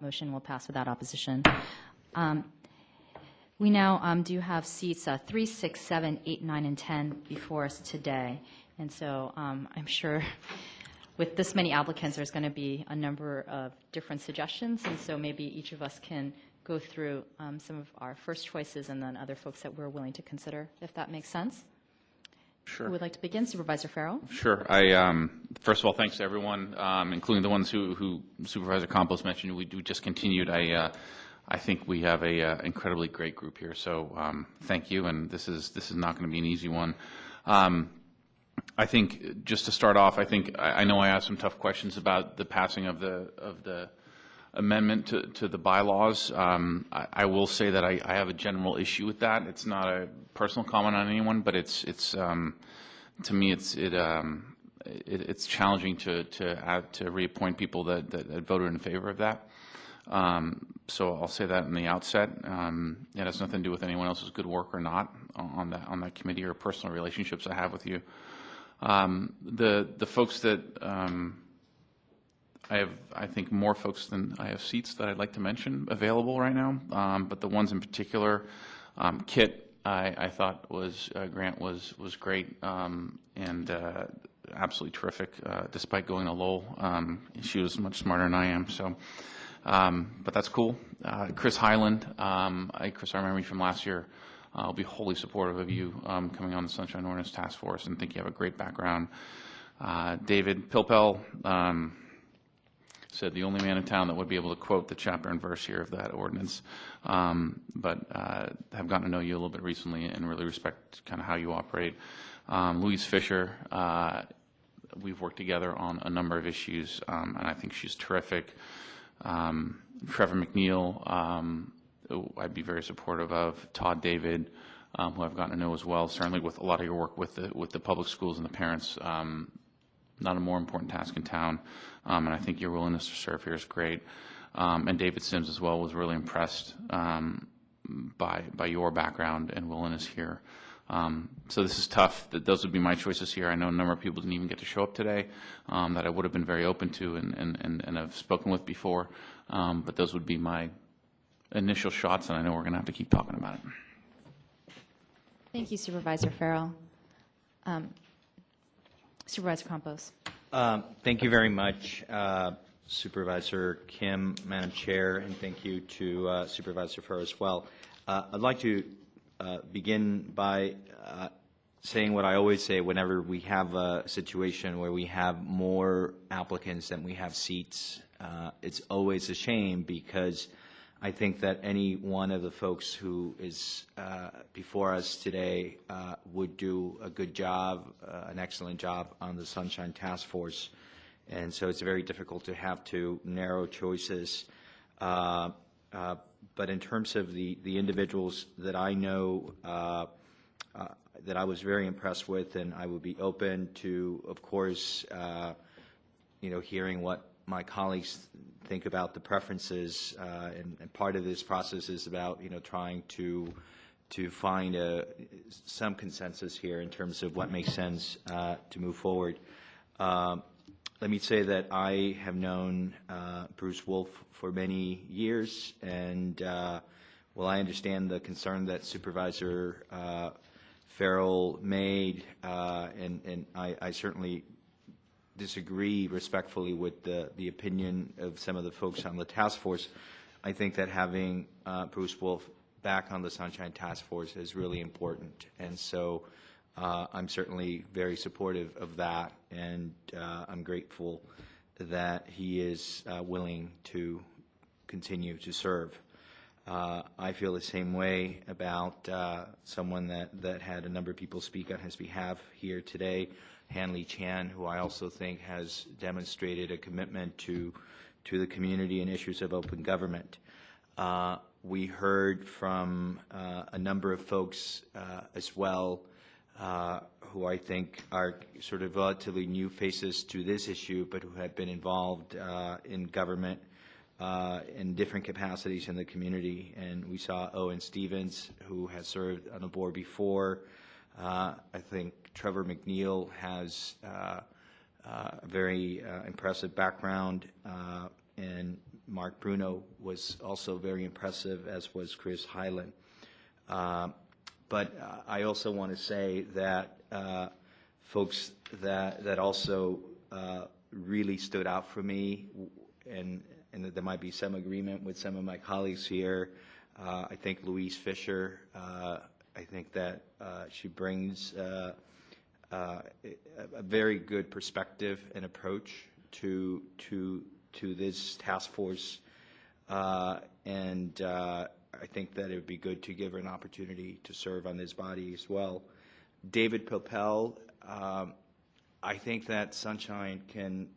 Motion will pass without opposition. We now do have seats 3, 6, 7, 8, 9, and 10 before us today. And so I'm sure with this many applicants, there's going to be a number of different suggestions. And so maybe each of us can go through some of our first choices and then other folks that we're willing to consider, if that makes sense. Sure. Who would like to begin? Supervisor Farrell? Sure. First of all, thanks to everyone, including the ones who Supervisor Campos mentioned. We just continued. I think we have a incredibly great group here. So thank you. And this is not going to be an easy one. I think just to start off, I know I asked some tough questions about the passing of the amendment to the bylaws. I will say that I have a general issue with that. It's not a personal comment on anyone, but it's to me it's challenging to reappoint people that voted in favor of that. So I'll say that in the outset. It has nothing to do with anyone else's good work or not on that committee or personal relationships I have with you. The folks that I think more folks than I have seats that I'd like to mention available right now. But the ones in particular, Kit, I thought Grant was great and absolutely terrific, despite going to Lowell. She was much smarter than I am. So, but that's cool. Chris Highland, Chris, I remember you from last year. I'll be wholly supportive of you coming on the Sunshine Ordinance Task Force and think you have a great background. David Pilpel said the only man in town that would be able to quote the chapter and verse here of that ordinance, but have gotten to know you a little bit recently and really respect kind of how you operate. Louise Fisher, we've worked together on a number of issues, and I think she's terrific. Trevor McNeil, I'd be very supportive of. Todd David, who I've gotten to know as well, certainly with a lot of your work with the public schools and the parents. Not a more important task in town, and I think your willingness to serve here is great. And David Sims as well was really impressed by your background and willingness here. So this is tough. Those would be my choices here. I know a number of people didn't even get to show up today that I would have been very open to and have spoken with before, but those would be my initial shots, and I know we're going to have to keep talking about it. Thank you, Supervisor Farrell. Supervisor Campos. Thank you very much, Supervisor Kim, Madam Chair, and thank you to Supervisor Farrell as well. I'd like to begin by saying what I always say whenever we have a situation where we have more applicants than we have seats. It's always a shame because I think that any one of the folks who is before us today would do a good job, an excellent job on the Sunshine Task Force. And so it's very difficult to have to narrow choices. But in terms of the individuals that I know that I was very impressed with, and I would be open to, of course, hearing what my colleagues think about the preferences, and part of this process is about trying to find some consensus here in terms of what makes sense to move forward. Let me say that I have known Bruce Wolf for many years, and while I understand the concern that Supervisor Farrell made, and I certainly disagree respectfully with the opinion of some of the folks on the task force, I think that having Bruce Wolf back on the Sunshine Task Force is really important. And so I'm certainly very supportive of that, and I'm grateful that he is willing to continue to serve. I feel the same way about someone that had a number of people speak on his behalf here today, Hanley Chan, who I also think has demonstrated a commitment to the community and issues of open government. We heard from a number of folks as well who I think are sort of relatively new faces to this issue, but who have been involved in government in different capacities in the community. And we saw Owen Stevens, who has served on the board before. I think Trevor McNeil has a very impressive background and Mark Bruno was also very impressive, as was Chris Hyland. But I also want to say that folks that also really stood out for me, and that there might be some agreement with some of my colleagues here. I think Louise Fisher, I think that she brings a very good perspective and approach to this task force, and I think that it would be good to give her an opportunity to serve on this body as well. David Pilpel, I think that the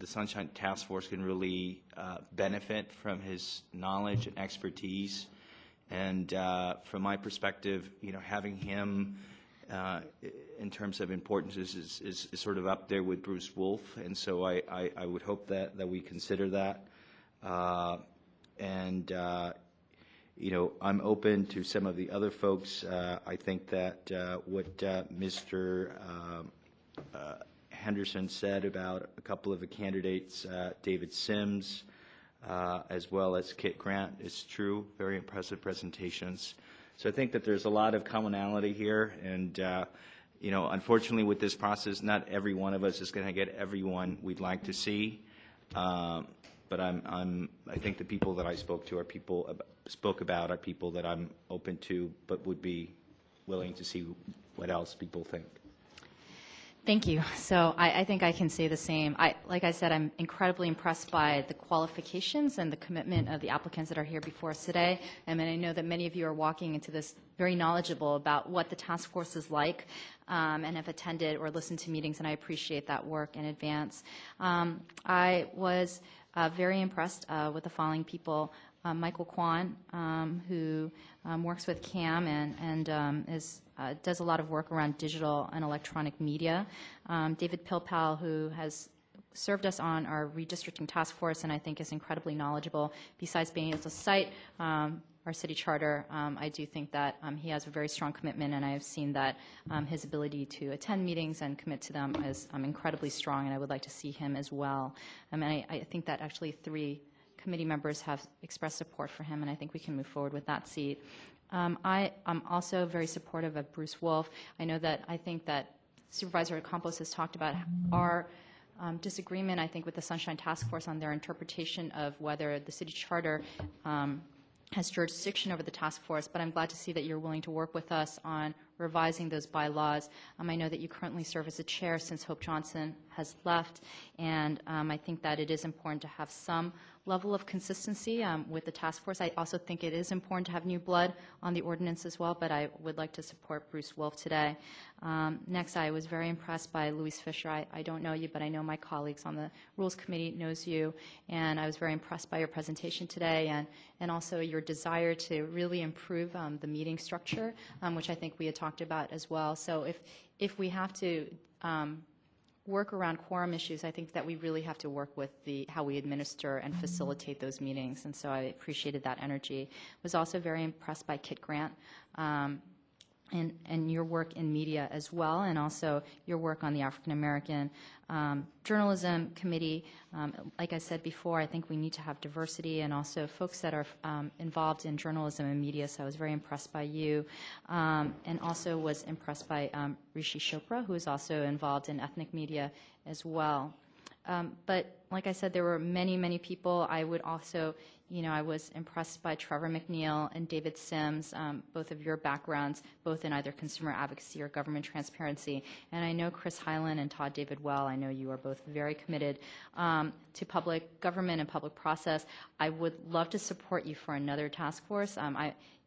Sunshine Task Force can really benefit from his knowledge and expertise, and from my perspective, having him in terms of importance is sort of up there with Bruce Wolf, and so I would hope that we consider that. I'm open to some of the other folks. I think that what Mr. Henderson said about a couple of the candidates, David Sims, as well as Kit Grant, is true. Very impressive presentations. So I think that there's a lot of commonality here, and unfortunately with this process, not every one of us is going to get everyone we'd like to see. But I think the people that I spoke about are people that I'm open to, but would be willing to see what else people think. Thank you. So I think I can say the same. Like I said, I'm incredibly impressed by the qualifications and the commitment of the applicants that are here before us today. And I know that many of you are walking into this very knowledgeable about what the task force is like, and have attended or listened to meetings, and I appreciate that work in advance. I was very impressed with the following people. Michael Kwan, who works with CAM and does a lot of work around digital and electronic media. David Pilpel, who has served us on our redistricting task force and I think is incredibly knowledgeable. Besides being able to cite our city charter, I do think that he has a very strong commitment, and I have seen that his ability to attend meetings and commit to them is incredibly strong, and I would like to see him as well. I think that actually 3 committee members have expressed support for him, and I think we can move forward with that seat. I'm also very supportive of Bruce Wolf. I think that Supervisor Campos has talked about our disagreement, I think, with the Sunshine Task Force on their interpretation of whether the city charter has jurisdiction over the task force, but I'm glad to see that you're willing to work with us on revising those bylaws. I know that you currently serve as a chair since Hope Johnson has left, and I think that it is important to have some level of consistency with the task force. I also think it is important to have new blood on the ordinance as well, but I would like to support Bruce Wolf today. Next, I was very impressed by Louise Fisher. I don't know you, but I know my colleagues on the Rules Committee knows you, and I was very impressed by your presentation today and also your desire to really improve the meeting structure, which I think we had talked about as well. So if we have to work around quorum issues, I think that we really have to work with how we administer and facilitate those meetings, and so I appreciated that energy. Was also very impressed by Kit Grant and your work in media as well, and also your work on the African American Journalism Committee. Like I said before, I think we need to have diversity and also folks that are involved in journalism and media, so I was very impressed by you, and also was impressed by Rishi Chopra, who is also involved in ethnic media as well. But like I said, there were many, many people. I would also, I was impressed by Trevor McNeil and David Sims, both of your backgrounds, both in either consumer advocacy or government transparency. And I know Chris Hyland and Todd David well. I know you are both very committed to public government and public process. I would love to support you for another task force.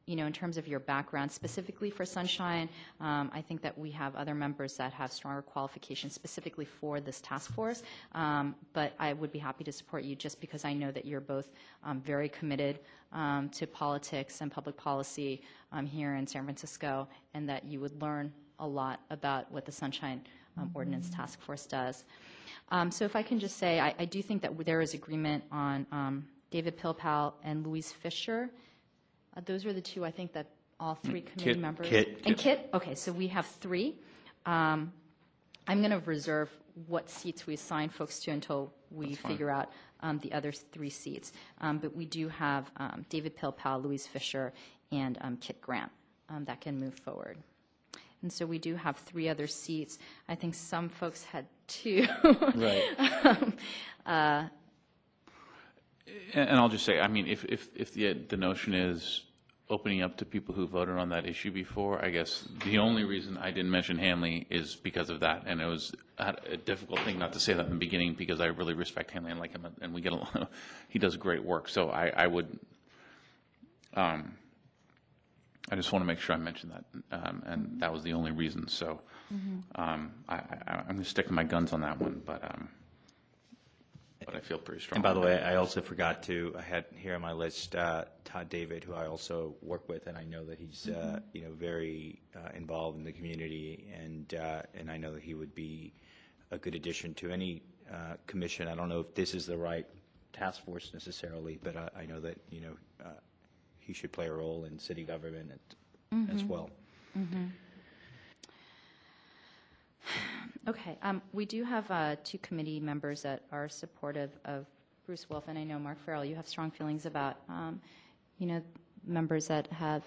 In terms of your background, specifically for Sunshine, I think that we have other members that have stronger qualifications specifically for this task force, but I would be happy to support you just because I know that you're both very committed to politics and public policy here in San Francisco, and that you would learn a lot about what the Sunshine Ordinance Task Force does. So if I can just say, I do think that there is agreement on David Pilpel and Louise Fisher. Those are the 2, I think, that all 3 committee members. Kit. And Kit? Okay, so we have 3. I'm going to reserve what seats we assign folks to until we figure out the other 3 seats. But we do have David Pilpal, Louise Fisher, and Kit Grant that can move forward. And so we do have 3 other seats. I think some folks had 2. Right. And I'll just say, I mean, if the notion is opening up to people who voted on that issue before, I guess the only reason I didn't mention Hanley is because of that. And it was a difficult thing not to say that in the beginning, because I really respect Hanley and like him, and we get along. He does great work. So I would, I just want to make sure I mention that. And that was the only reason. So I'm going to stick to my guns on that one, but I feel pretty strong. And by the way, I also forgot to, I had here on my list Todd David, who I also work with, and I know that he's very involved in the community, and I know that he would be a good addition to any commission. I don't know if this is the right task force necessarily, but I know that he should play a role in city government as well. Okay. We do have 2 committee members that are supportive of Bruce Wolf, and I know, Mark Farrell, you have strong feelings about, members that have